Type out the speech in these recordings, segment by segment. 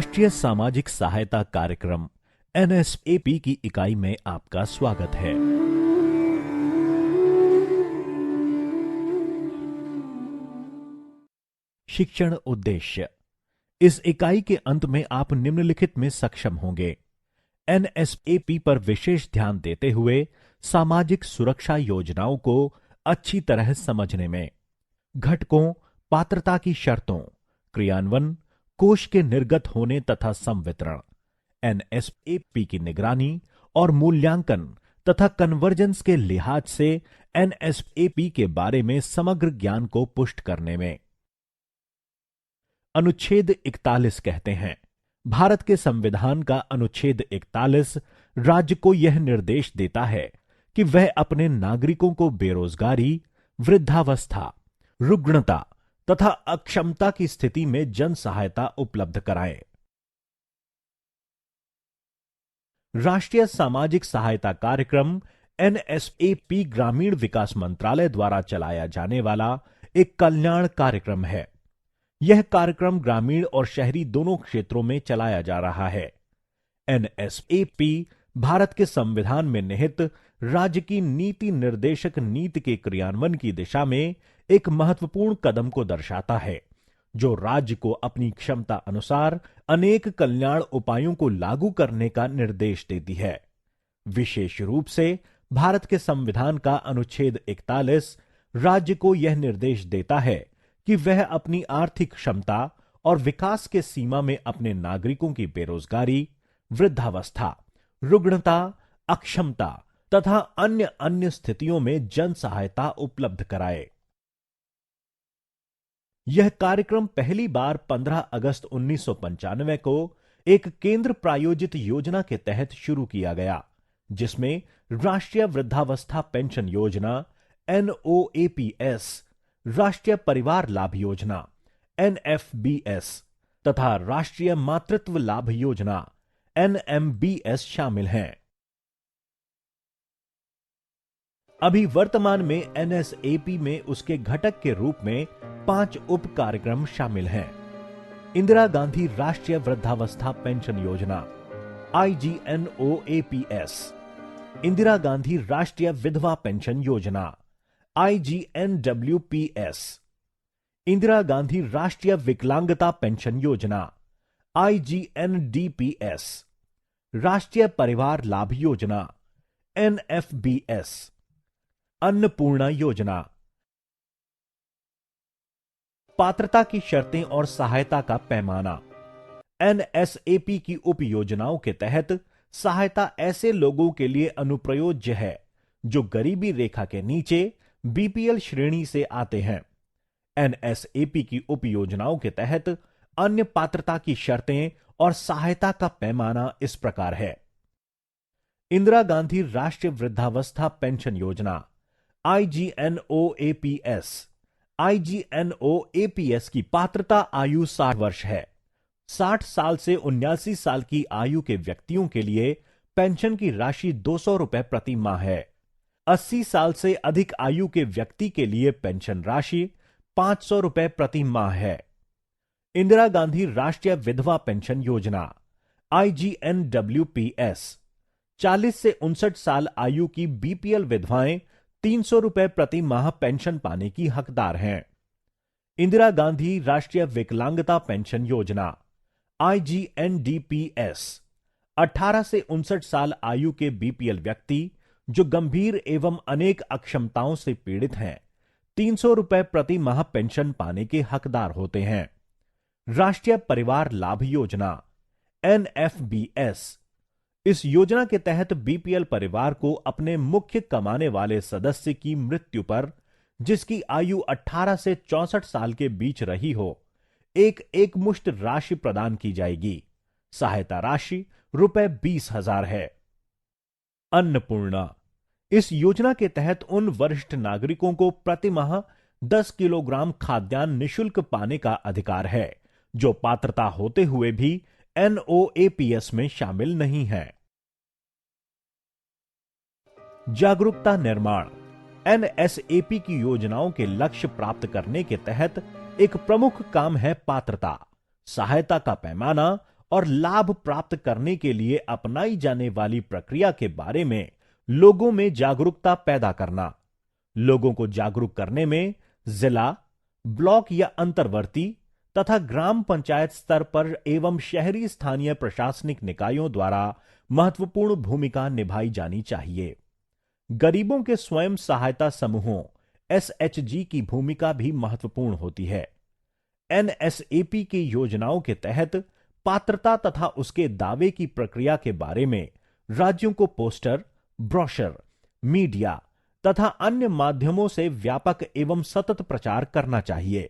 राष्ट्रीय सामाजिक सहायता कार्यक्रम एनएसएपी की इकाई में आपका स्वागत है। शिक्षण उद्देश्य। इस इकाई के अंत में आप निम्नलिखित में सक्षम होंगे: एनएसएपी पर विशेष ध्यान देते हुए सामाजिक सुरक्षा योजनाओं को अच्छी तरह समझने में, घटकों, पात्रता की शर्तों, क्रियान्वयन, कोष के निर्गत होने तथा संवितरण, एनएसएपी की निगरानी और मूल्यांकन तथा कन्वर्जेंस के लिहाज से एनएसएपी के बारे में समग्र ज्ञान को पुष्ट करने में। अनुच्छेद 41 कहते हैं, भारत के संविधान का अनुच्छेद 41 राज्य को यह निर्देश देता है कि वह अपने नागरिकों को बेरोजगारी, वृद्धावस्था, रुग्णता तथा अक्षमता की स्थिति में जन सहायता उपलब्ध कराए। राष्ट्रीय सामाजिक सहायता कार्यक्रम एनएसएपी ग्रामीण विकास मंत्रालय द्वारा चलाया जाने वाला एक कल्याण कार्यक्रम है। यह कार्यक्रम ग्रामीण और शहरी दोनों क्षेत्रों में चलाया जा रहा है। एनएसएपी भारत के संविधान में निहित राज्य की नीति निर्देशक नीति के क्रियान्वयन की दिशा में एक महत्वपूर्ण कदम को दर्शाता है, जो राज्य को अपनी क्षमता अनुसार अनेक कल्याण उपायों को लागू करने का निर्देश देती है। विशेष रूप से भारत के संविधान का अनुच्छेद 41 राज्य को यह निर्देश देता है कि वह अपनी आर्थिक क्षमता और विकास के सीमा में अपने नागरिकों की बेरोजगारी, वृद्धावस्था, रुग्णता, अक्षमता तथा अन्य स्थितियों में जन सहायता उपलब्ध कराए। यह कार्यक्रम पहली बार 15 अगस्त 1995 को एक केंद्र प्रायोजित योजना के तहत शुरू किया गया, जिसमें राष्ट्रीय वृद्धावस्था पेंशन योजना एनओएपीएस, राष्ट्रीय परिवार लाभ योजना एनएफबीएस तथा राष्ट्रीय मातृत्व लाभ योजना एनएमबीएस शामिल हैं। अभी वर्तमान में एनएसएपी में उसके घटक के रूप में 5 उप कार्यक्रम शामिल हैं: इंदिरा गांधी राष्ट्रीय वृद्धावस्था पेंशन योजना आईजीएनओएपीएस, इंदिरा गांधी राष्ट्रीय विधवा पेंशन योजना आईजीएनडब्ल्यूपीएस, इंदिरा गांधी राष्ट्रीय विकलांगता पेंशन योजना आईजीएनडीपीएस, राष्ट्रीय परिवार लाभ योजना एनएफबीएस, अन्नपूर्णा योजना। पात्रता की शर्तें और सहायता का पैमाना। एनएसएपी की उप योजनाओं के तहत सहायता ऐसे लोगों के लिए अनुप्रयोज्य है जो गरीबी रेखा के नीचे बीपीएल श्रेणी से आते हैं। एनएसएपी की उप योजनाओं के तहत अन्य पात्रता की शर्तें और सहायता का पैमाना इस प्रकार है: इंदिरा गांधी राष्ट्रीय वृद्धावस्था पेंशन योजना आईजीएनओएपीएस, आईजीएनओएपीएस की पात्रता आयु 60 वर्ष है। 60 साल से 79 साल की आयु के व्यक्तियों के लिए पेंशन की राशि 200 रुपए प्रति माह है। 80 साल से अधिक आयु के व्यक्ति के लिए पेंशन राशि 500 रुपए प्रति माह है। इंदिरा गांधी राष्ट्रीय विधवा पेंशन योजना आईजीएनडब्ल्यूपीएस, 40 से 59 साल आयु की बीपीएल विधवाएं 300 रुपए प्रति माह पेंशन पाने की हकदार हैं। इंदिरा गांधी राष्ट्रीय विकलांगता पेंशन योजना आईजीएनडीपीएस, 18 से 59 साल आयु के बीपीएल व्यक्ति जो गंभीर एवं अनेक अक्षमताओं से पीड़ित हैं 300 रुपए प्रति माह पेंशन पाने के हकदार होते हैं। राष्ट्रीय परिवार लाभ योजना एनएफबीएस, इस योजना के तहत बीपीएल परिवार को अपने मुख्य कमाने वाले सदस्य की मृत्यु पर, जिसकी आयु 18 से 64 साल के बीच रही हो, एक मुश्त राशि प्रदान की जाएगी। सहायता राशि रुपए 20,000 है। अन्नपूर्णा, इस योजना के तहत उन वरिष्ठ नागरिकों को प्रति माह 10 किलोग्राम खाद्यान्न निःशुल्क पाने का अधिकार है, जो पात्रता होते हुए भी एनओएपीएस में शामिल नहीं है। जागरूकता निर्माण। एनएसएपी की योजनाओं के लक्ष्य प्राप्त करने के तहत एक प्रमुख काम है पात्रता, सहायता का पैमाना और लाभ प्राप्त करने के लिए अपनाई जाने वाली प्रक्रिया के बारे में लोगों में जागरूकता पैदा करना। लोगों को जागरूक करने में जिला, ब्लॉक या अंतर्वर्ती तथा ग्राम पंचायत स्तर पर एवं शहरी स्थानीय प्रशासनिक निकायों द्वारा महत्वपूर्ण भूमिका निभाई जानी चाहिए। गरीबों के स्वयं सहायता समूहों एसएचजी की भूमिका भी महत्वपूर्ण होती है। एनएसएपी की योजनाओं के तहत पात्रता तथा उसके दावे की प्रक्रिया के बारे में राज्यों को पोस्टर, ब्रोशर, मीडिया तथा अन्य माध्यमों से व्यापक एवं सतत प्रचार करना चाहिए।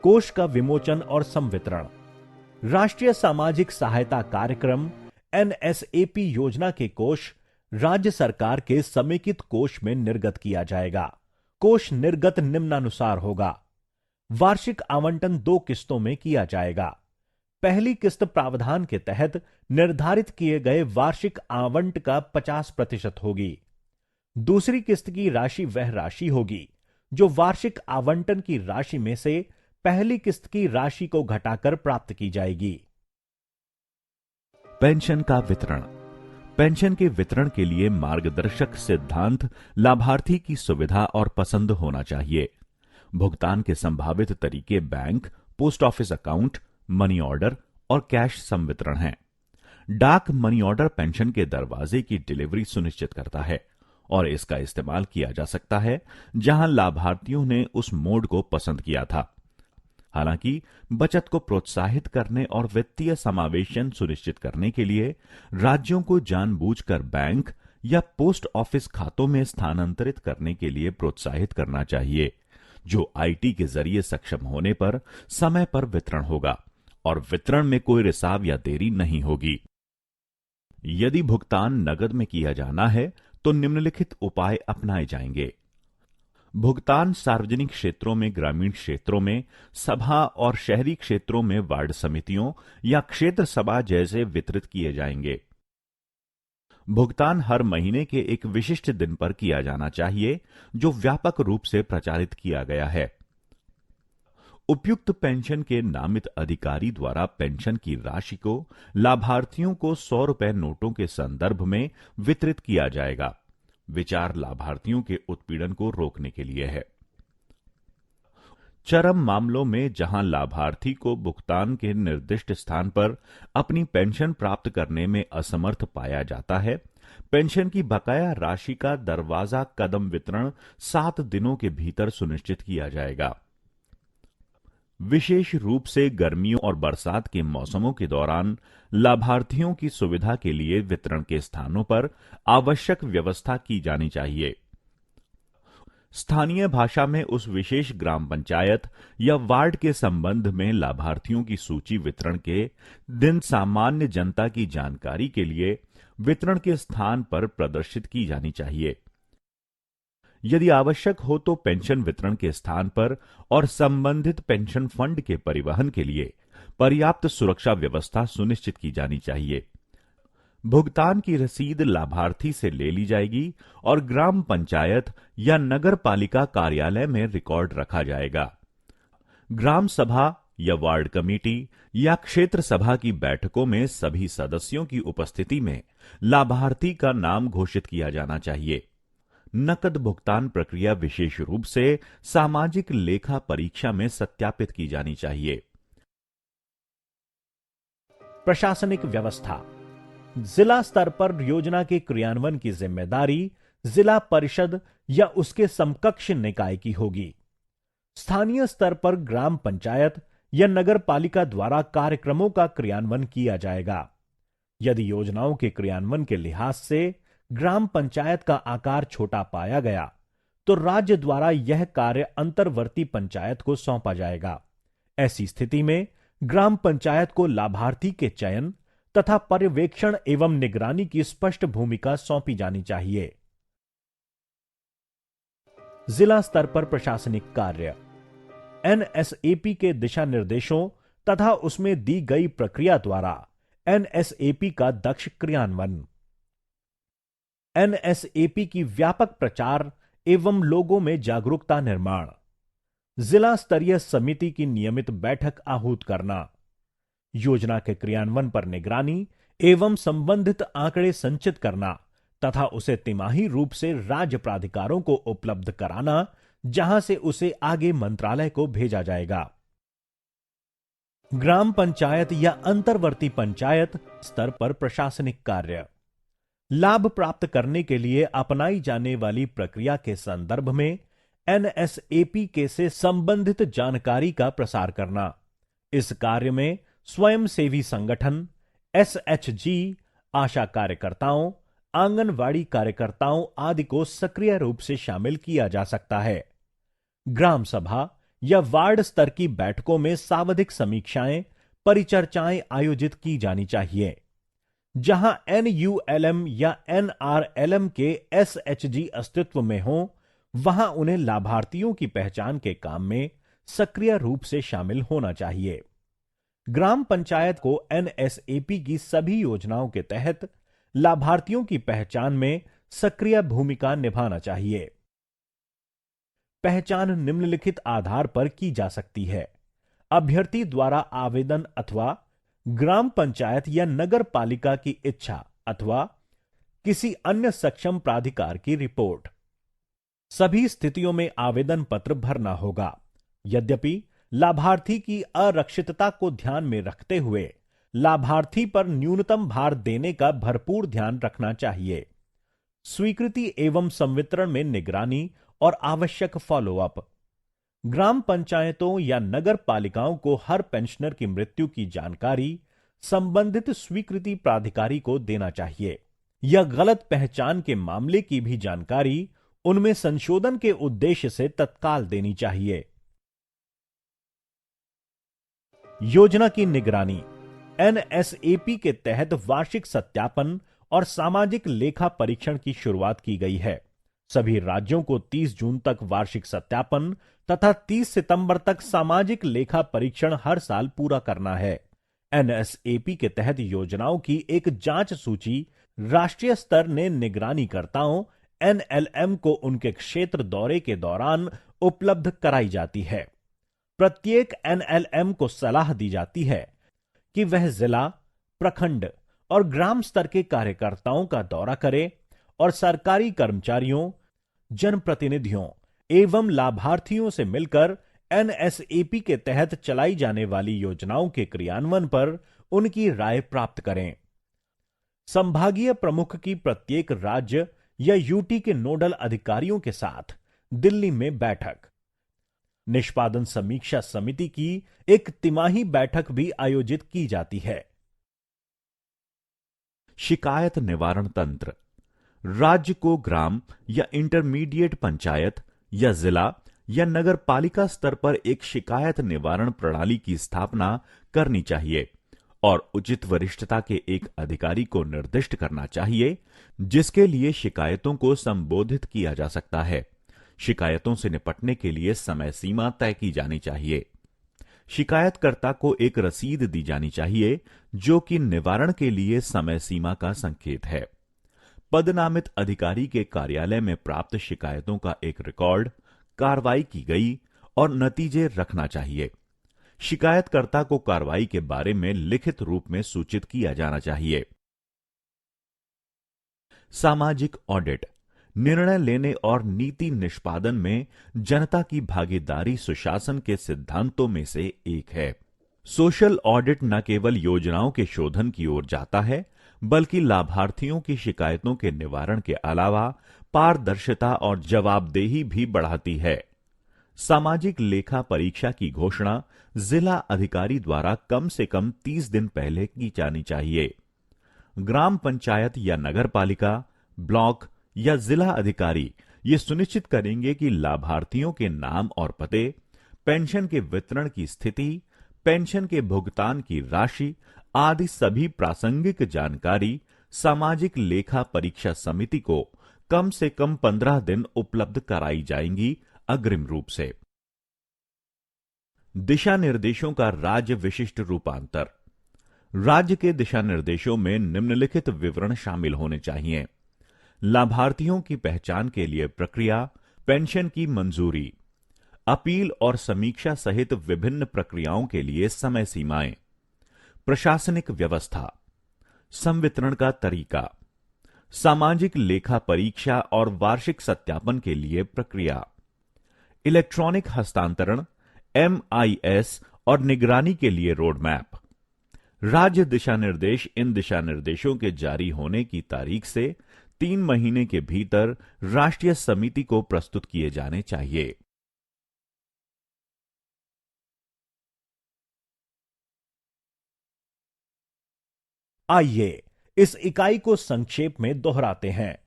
कोष का विमोचन और संवितरण। राष्ट्रीय सामाजिक सहायता कार्यक्रम एनएसएपी योजना के कोष राज्य सरकार के समेकित कोष में निर्गत किया जाएगा। कोष निर्गत निम्नानुसार होगा। वार्षिक आवंटन 2 किस्तों में किया जाएगा। पहली किस्त प्रावधान के तहत निर्धारित किए गए वार्षिक आवंट का 50% होगी। दूसरी किस्त की राशि वह राशि होगी जो वार्षिक आवंटन की राशि में से पहली किस्त की राशि को घटाकर प्राप्त की जाएगी। पेंशन का वितरण। पेंशन के वितरण के लिए मार्गदर्शक सिद्धांत लाभार्थी की सुविधा और पसंद होना चाहिए। भुगतान के संभावित तरीके bank, post office account, money order और कैश संवितरण हैं। डाक मनी ऑर्डर पेंशन के दरवाजे की डिलीवरी सुनिश्चित करता है और इसका इस्तेमाल किया जा सकता है जहां लाभार्थियों ने उस मोड को पसंद किया था। हालांकि बचत को प्रोत्साहित करने और वित्तीय समावेशन सुनिश्चित करने के लिए राज्यों को जानबूझकर बैंक या पोस्ट ऑफिस खातों में स्थानांतरित करने के लिए प्रोत्साहित करना चाहिए, जो आईटी के जरिए सक्षम होने पर समय पर वितरण होगा और वितरण में कोई रिसाव या देरी नहीं होगी। यदि भुगतान नकद में किया जाना है तो निम्नलिखित उपाय अपनाए जाएंगे। भुगतान सार्वजनिक क्षेत्रों में, ग्रामीण क्षेत्रों में, सभा और शहरी क्षेत्रों में वार्ड समितियों या क्षेत्र सभा जैसे वितरित किए जाएंगे। भुगतान हर महीने के एक विशिष्ट दिन पर किया जाना चाहिए जो व्यापक रूप से प्रचारित किया गया है। उपयुक्त पेंशन के नामित अधिकारी द्वारा पेंशन की राशि को लाभार्थियों को 100 रुपए नोटों के संदर्भ में वितरित किया जाएगा। विचार लाभार्थियों के उत्पीड़न को रोकने के लिए है। चरम मामलों में जहां लाभार्थी को भुगतान के निर्दिष्ट स्थान पर अपनी पेंशन प्राप्त करने में असमर्थ पाया जाता है, पेंशन की बकाया राशि का दरवाजा कदम वितरण 7 दिनों के भीतर सुनिश्चित किया जाएगा। विशेष रूप से गर्मियों और बरसात के मौसमों के दौरान लाभार्थियों की सुविधा के लिए वितरण के स्थानों पर आवश्यक व्यवस्था की जानी चाहिए। स्थानीय भाषा में उस विशेष ग्राम पंचायत या वार्ड के संबंध में लाभार्थियों की सूची वितरण के दिन सामान्य जनता की जानकारी के लिए वितरण के स्थान पर प्रदर्शित की जानी चाहिए। यदि आवश्यक हो तो पेंशन वितरण के स्थान पर और संबंधित पेंशन फंड के परिवहन के लिए पर्याप्त सुरक्षा व्यवस्था सुनिश्चित की जानी चाहिए। भुगतान की रसीद लाभार्थी से ले ली जाएगी और ग्राम पंचायत या नगर पालिका कार्यालय में रिकॉर्ड रखा जाएगा। ग्राम सभा या वार्ड कमेटी या क्षेत्र सभा की बैठकों में सभी सदस्यों की उपस्थिति में लाभार्थी का नाम घोषित किया जाना चाहिए। नकद भुगतान प्रक्रिया विशेष रूप से सामाजिक लेखा परीक्षा में सत्यापित की जानी चाहिए। प्रशासनिक व्यवस्था। जिला स्तर पर योजना के क्रियान्वयन की जिम्मेदारी जिला परिषद या उसके समकक्ष निकाय की होगी। स्थानीय स्तर पर ग्राम पंचायत या नगर पालिका द्वारा कार्यक्रमों का क्रियान्वयन किया जाएगा। यदि योजनाओं के क्रियान्वयन के लिहाज से ग्राम पंचायत का आकार छोटा पाया गया तो राज्य द्वारा यह कार्य अंतर्वर्ती पंचायत को सौंपा जाएगा। ऐसी स्थिति में ग्राम पंचायत को लाभार्थी के चयन तथा पर्यवेक्षण एवं निगरानी की स्पष्ट भूमिका सौंपी जानी चाहिए। जिला स्तर पर प्रशासनिक कार्य। एनएसएपी के दिशा निर्देशों तथा उसमें दी गई प्रक्रिया द्वारा एनएसएपी का दक्ष क्रियान्वयन। एनएसएपी की व्यापक प्रचार एवं लोगों में जागरूकता निर्माण। जिला स्तरीय समिति की नियमित बैठक आहूत करना, योजना के क्रियान्वयन पर निगरानी एवं संबंधित आंकड़े संचित करना तथा उसे तिमाही रूप से राज्य प्राधिकारों को उपलब्ध कराना, जहां से उसे आगे मंत्रालय को भेजा जाएगा। ग्राम पंचायत या अंतर्वर्ती पंचायत स्तर पर प्रशासनिक कार्य, लाभ प्राप्त करने के लिए अपनाई जाने वाली प्रक्रिया के संदर्भ में एनएसएपी के से संबंधित जानकारी का प्रसार करना। इस कार्य में स्वयंसेवी संगठन, एसएचजी, आशा कार्यकर्ताओं, आंगनवाड़ी कार्यकर्ताओं आदि को सक्रिय रूप से शामिल किया जा सकता है। ग्राम सभा या वार्ड स्तर की बैठकों में सावधिक समीक्षाएं, परिचर्चाएं आयोजित की जानी चाहिए। जहां एनयूएलएम या एनआरएलएम के एसएचजी अस्तित्व में हो, वहां उन्हें लाभार्थियों की पहचान के काम में सक्रिय रूप से शामिल होना चाहिए। ग्राम पंचायत को एनएसएपी की सभी योजनाओं के तहत लाभार्थियों की पहचान में सक्रिय भूमिका निभाना चाहिए। पहचान निम्नलिखित आधार पर की जा सकती है: अभ्यर्थी द्वारा आवेदन अथवा ग्राम पंचायत या नगर पालिका की इच्छा अथवा किसी अन्य सक्षम प्राधिकार की रिपोर्ट। सभी स्थितियों में आवेदन पत्र भरना होगा। यद्यपि लाभार्थी की आरक्षितता को ध्यान में रखते हुए लाभार्थी पर न्यूनतम भार देने का भरपूर ध्यान रखना चाहिए। स्वीकृति एवं संवितरण में निगरानी और आवश्यक फॉलोअप। ग्राम पंचायतों या नगर पालिकाओं को हर पेंशनर की मृत्यु की जानकारी संबंधित स्वीकृति प्राधिकारी को देना चाहिए या गलत पहचान के मामले की भी जानकारी उनमें संशोधन के उद्देश्य से तत्काल देनी चाहिए। योजना की निगरानी। एनएसएपी के तहत वार्षिक सत्यापन और सामाजिक लेखा परीक्षण की शुरुआत की गई है। सभी राज्यों को 30 जून तक वार्षिक सत्यापन तथा 30 सितंबर तक सामाजिक लेखा परीक्षण हर साल पूरा करना है। एनएसएपी के तहत योजनाओं की एक जांच सूची राष्ट्रीय स्तर ने निगरानीकर्ताओं एनएलएम को उनके क्षेत्र दौरे के दौरान उपलब्ध कराई जाती है। प्रत्येक एनएलएम को सलाह दी जाती है कि वह जिला, प्रखंड और ग्राम स्तर के कार्यकर्ताओं का दौरा करे और सरकारी कर्मचारियों, जनप्रतिनिधियों एवं लाभार्थियों से मिलकर एनएसएपी के तहत चलाई जाने वाली योजनाओं के क्रियान्वयन पर उनकी राय प्राप्त करें। संभागीय प्रमुख की प्रत्येक राज्य या यूटी के नोडल अधिकारियों के साथ दिल्ली में बैठक। निष्पादन समीक्षा समिति की एक तिमाही बैठक भी आयोजित की जाती है। शिकायत निवारण तंत्र। राज्य को ग्राम या इंटरमीडिएट पंचायत या जिला या नगर पालिका स्तर पर एक शिकायत निवारण प्रणाली की स्थापना करनी चाहिए और उचित वरिष्ठता के एक अधिकारी को निर्दिष्ट करना चाहिए जिसके लिए शिकायतों को संबोधित किया जा सकता है। शिकायतों से निपटने के लिए समय सीमा तय की जानी चाहिए। शिकायतकर्ता को एक रसीद दी जानी चाहिए जो कि निवारण के लिए समय सीमा का संकेत है। पदनामित अधिकारी के कार्यालय में प्राप्त शिकायतों का एक रिकॉर्ड, कार्रवाई की गई और नतीजे रखना चाहिए। शिकायतकर्ता को कार्रवाई के बारे में लिखित रूप में सूचित किया जाना चाहिए। सामाजिक ऑडिट। निर्णय लेने और नीति निष्पादन में जनता की भागीदारी सुशासन के सिद्धांतों में से एक है। सोशल ऑडिट न केवल योजनाओं के शोधन की ओर जाता है बल्कि लाभार्थियों की शिकायतों के निवारण के अलावा पारदर्शिता और जवाबदेही भी बढ़ाती है। सामाजिक लेखा परीक्षा की घोषणा जिला अधिकारी द्वारा कम से कम 30 दिन पहले की जानी चाहिए। ग्राम पंचायत या नगर पालिका, ब्लॉक या जिला अधिकारी ये सुनिश्चित करेंगे कि लाभार्थियों के नाम और पते, पेंशन के वितरण की स्थिति, पेंशन के भुगतान की राशि आदि सभी प्रासंगिक जानकारी सामाजिक लेखा परीक्षा समिति को कम से कम 15 दिन उपलब्ध कराई जाएंगी अग्रिम रूप से। दिशा निर्देशों का राज्य विशिष्ट रूपांतर। राज्य के दिशा निर्देशों में निम्नलिखित विवरण शामिल होने चाहिए। लाभार्थियों की पहचान के लिए प्रक्रिया, पेंशन की मंजूरी, अपील और समीक्षा सहित विभिन्न प्रक्रियाओं के लिए समय सीमाएं, प्रशासनिक व्यवस्था, संवितरण का तरीका, सामाजिक लेखा परीक्षा और वार्षिक सत्यापन के लिए प्रक्रिया, इलेक्ट्रॉनिक हस्तांतरण, एमआईएस और निगरानी के लिए रोड मैप। राज्य दिशा निर्देश इन दिशा निर्देशों के जारी होने की तारीख से 3 महीने के भीतर राष्ट्रीय समिति को प्रस्तुत किए जाने चाहिए। आइए इस इकाई को संक्षेप में दोहराते हैं।